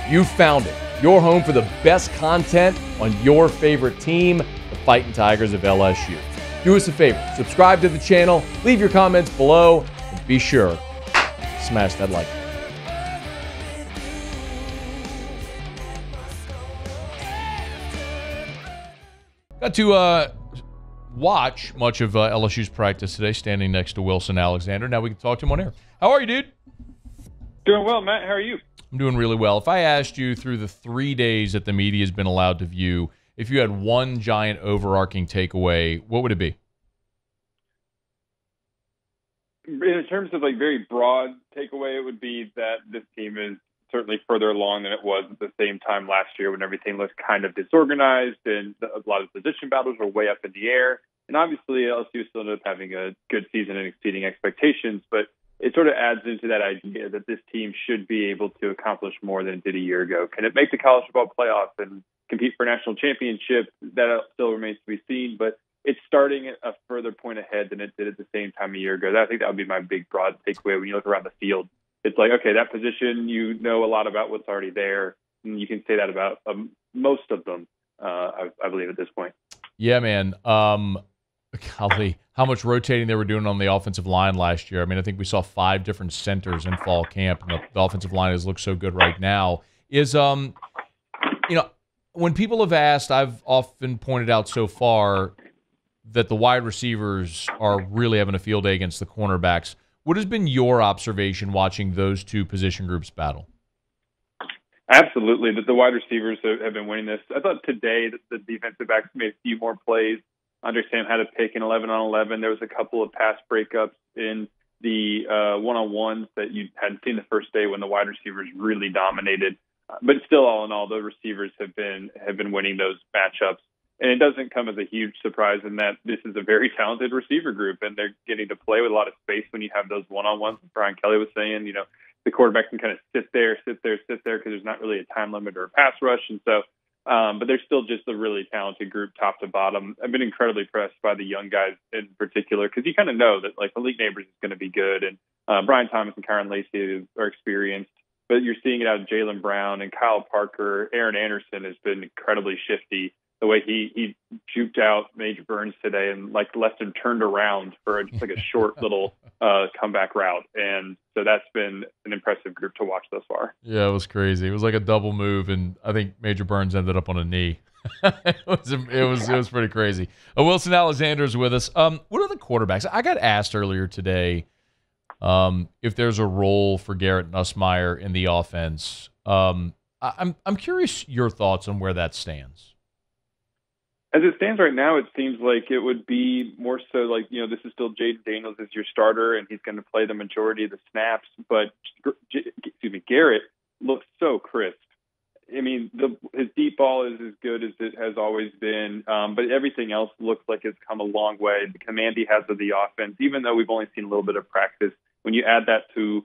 You found it. Your home for the best content on your favorite team, the Fighting Tigers of LSU. Do us a favor, subscribe to the channel, leave your comments below, and be sure to smash that like button. Got to watch much of LSU's practice today, standing next to Wilson Alexander. Now we can talk to him on air. How are you, dude? Doing well, Matt. How are you? I'm doing really well. If I asked you through the 3 days that the media has been allowed to view, if you had one giant overarching takeaway, what would it be? In terms of like very broad takeaway, it would be that this team is certainly further along than it was at the same time last year when everything looked kind of disorganized and a lot of position battles were way up in the air. And obviously LSU still ended up having a good season and exceeding expectations, but it sort of adds into that idea that this team should be able to accomplish more than it did a year ago. Can it make the college football playoff and compete for a national championship? That still remains to be seen, but it's starting at a further point ahead than it did at the same time a year ago. I think that would be my big, broad takeaway when you look around the field. It's like, okay, that position, you know a lot about what's already there, and you can say that about most of them, I believe, at this point. Yeah, man. Golly, how much rotating they were doing on the offensive line last year. I mean, I think we saw 5 different centers in fall camp, and the offensive line has looked so good right now. When people have asked, I've often pointed out so far that the wide receivers are really having a field day against the cornerbacks. What has been your observation watching those two position groups battle? Absolutely. The wide receivers have been winning this. I thought today that the defensive backs made a few more plays, understand how to pick an 11-on-11. There was a couple of pass breakups in the one-on-ones that you hadn't seen the first day when the wide receivers really dominated. But still, all in all, the receivers have been winning those matchups. And it doesn't come as a huge surprise in that this is a very talented receiver group, and they're getting to play with a lot of space when you have those one-on-ones. Brian Kelly was saying, the quarterback can kind of sit there, because there's not really a time limit or a pass rush. And so, but they're still just a really talented group top to bottom. I've been incredibly impressed by the young guys in particular, because you kind of know that like Malik Neighbors is going to be good, and Brian Thomas and Kyron Lacey are experienced. But you're seeing it out of Jaylen Brown and Kyle Parker. Aaron Anderson has been incredibly shifty. The way he juked out Major Burns today and like left him turned around for just like a short little comeback route. And so that's been an impressive group to watch thus far. Yeah, it was crazy. It was like a double move, and I think Major Burns ended up on a knee. it was pretty crazy. Wilson Alexander is with us. What are the quarterbacks? I got asked earlier today if there's a role for Garrett Nussmeier in the offense. I'm curious your thoughts on where that stands. As it stands right now, it seems like it would be more so like, this is still Jaden Daniels as your starter, and he's going to play the majority of the snaps. But, Garrett looks so crisp. I mean, his deep ball is as good as it has always been, but everything else looks like it's come a long way. The command he has of the offense, even though we've only seen a little bit of practice, when you add that to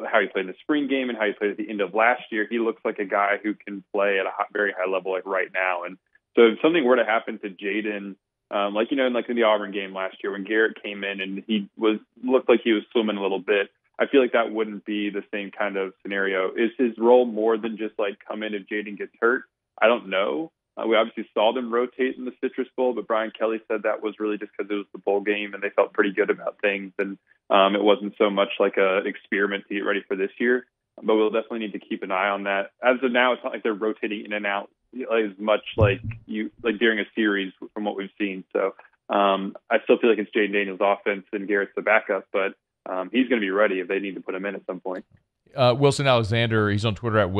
how he played in the spring game and how he played at the end of last year, he looks like a guy who can play at a very high level like right now. And so if something were to happen to Jaden, in the Auburn game last year when Garrett came in and he looked like he was swimming a little bit, I feel like that wouldn't be the same kind of scenario. Is his role more than just like come in if Jaden gets hurt? I don't know. We obviously saw them rotate in the Citrus Bowl, but Brian Kelly said that was really just because it was the bowl game and they felt pretty good about things. And it wasn't so much like an experiment to get ready for this year. But we'll definitely need to keep an eye on that. As of now, it's not like they're rotating in and out as much like during a series from what we've seen. So I still feel like it's Jaden Daniels' offense and Garrett's the backup, but he's going to be ready if they need to put him in at some point. Wilson Alexander, he's on Twitter at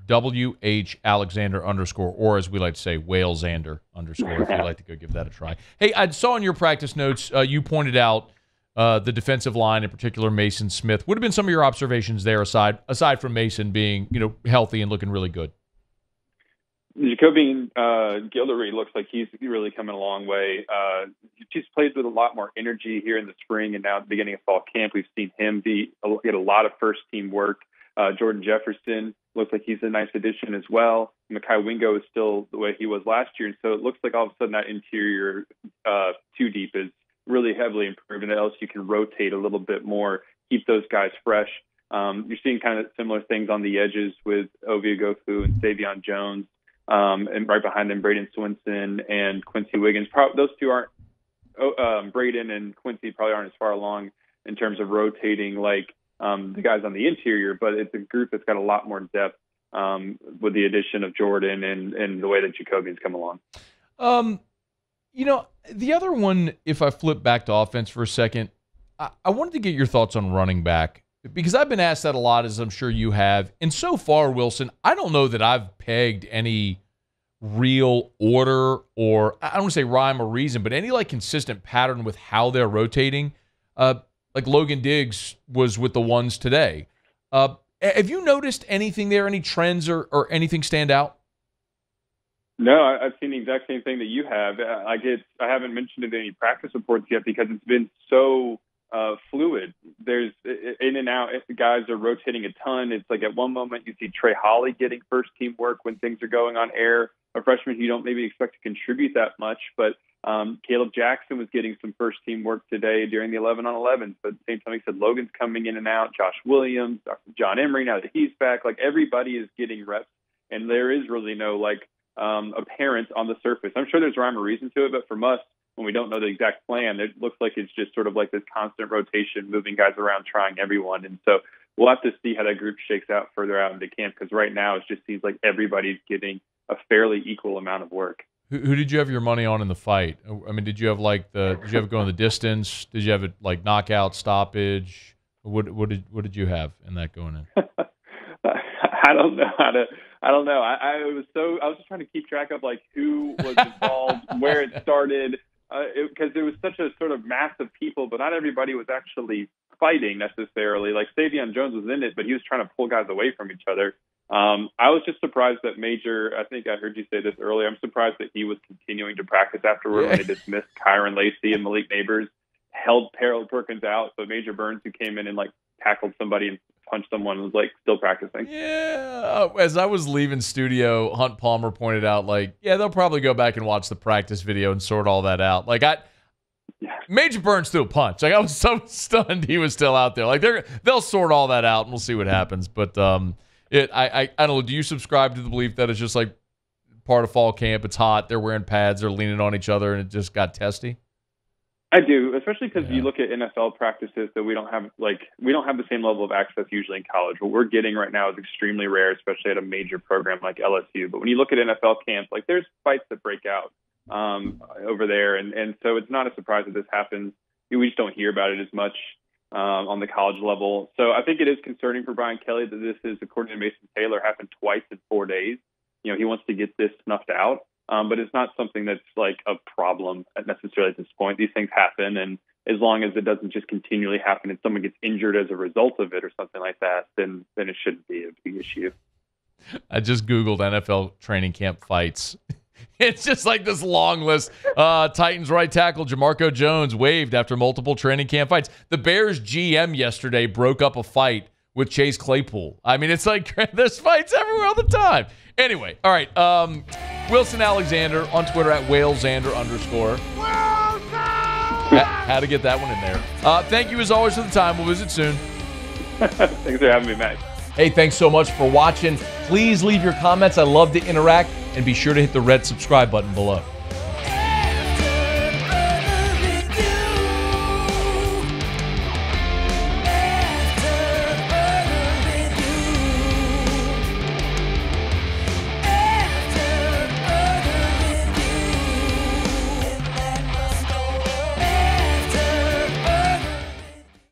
WH_Alexander_, or as we like to say, Whalesander _, if you'd like to go give that a try. Hey, I saw in your practice notes you pointed out the defensive line, in particular Mason Smith. What have been some of your observations there aside from Mason being healthy and looking really good? Jacobian Guillory looks like he's really coming a long way. He's played with a lot more energy here in the spring, and now at the beginning of fall camp, we've seen him get a lot of first-team work. Jordan Jefferson looks like he's a nice addition as well. Mekhi Wingo is still the way he was last year, and so it looks like all of a sudden that interior two deep is really heavily improved, and else you can rotate a little bit more, keep those guys fresh. You're seeing kind of similar things on the edges with Ovia Gofu and Savion Jones, and right behind them, Braden Swinson and Quincy Wiggins. Those two aren't, Braden and Quincy probably aren't as far along in terms of rotating like the guys on the interior, but it's a group that's got a lot more depth with the addition of Jordan and the way that Jacobian's come along. The other one, if I flip back to offense for a second, I wanted to get your thoughts on running back, because I've been asked that a lot, as I'm sure you have. And so far, Wilson, I don't know that I've pegged any real order, or I don't want to say rhyme or reason, but any like consistent pattern with how they're rotating. Like Logan Diggs was with the ones today. Have you noticed anything there, any trends or anything stand out? No, I've seen the exact same thing that you have. I haven't mentioned it in any practice reports yet because it's been so fluid. There's in and out. Guys are rotating a ton. It's like at one moment you see Trey Holly getting first team work when things are going on air. A freshman who you don't maybe expect to contribute that much, but Caleb Jackson was getting some first team work today during the 11-on-11s. But at the same time, he said Logan's coming in and out. Josh Williams, John Emery, now that he's back, like everybody is getting reps, and there is really no apparent on the surface. I'm sure there's rhyme or reason to it, but from us, when we don't know the exact plan, it looks like it's just sort of like this constant rotation, moving guys around, trying everyone. And so we'll have to see how that group shakes out further out into camp, because right now it just seems like everybody's getting a fairly equal amount of work. Who did you have your money on in the fight? I mean, did you have did you have it going the distance? Did you have it like knockout, stoppage? What did you have in that going in? I don't know how to. I don't know. I was just trying to keep track of like who was involved, where it started, because there was such a sort of mass of people, but not everybody was actually fighting necessarily. Like Savion Jones was in it, but he was trying to pull guys away from each other. I was just surprised that Major, I think I heard you say this earlier, I'm surprised that he was continuing to practice afterward when they dismissed Kyron Lacey and Malik Neighbors, held Harold Perkins out, but Major Burns, who came in and tackled somebody and punched someone, was still practicing. Yeah. As I was leaving studio, Hunt Palmer pointed out, they'll probably go back and watch the practice video and sort all that out. Major Burns threw a punch. I was so stunned he was still out there. They'll sort all that out and we'll see what happens. But I don't know. Do you subscribe to the belief that it's just part of fall camp? It's hot. They're wearing pads. They're leaning on each other, and it just got testy. I do, especially because you look at NFL practices that we don't have the same level of access usually in college. What we're getting right now is extremely rare, especially at a major program like LSU. But when you look at NFL camp, there's fights that break out over there, and so it's not a surprise that this happens. We just don't hear about it as much on the college level. So I think it is concerning for Brian Kelly that this is, according to Mason Taylor, happened twice in 4 days. He wants to get this snuffed out. But it's not something that's a problem necessarily at this point. These things happen, and as long as it doesn't just continually happen and someone gets injured as a result of it or something like that, then it shouldn't be a big issue. I just Googled NFL training camp fights. It's just this long list. Titans right tackle Jamarco Jones waived after multiple training camp fights. The Bears GM yesterday broke up a fight with Chase Claypool. I mean, it's there's fights everywhere all the time. Anyway, all right. Wilson Alexander on Twitter at @WalesAnder_. How to get that one in there. Thank you as always for the time. We'll visit soon. Thanks for having me, Matt. Hey, thanks so much for watching. Please leave your comments. I love to interact. And be sure to hit the red subscribe button below.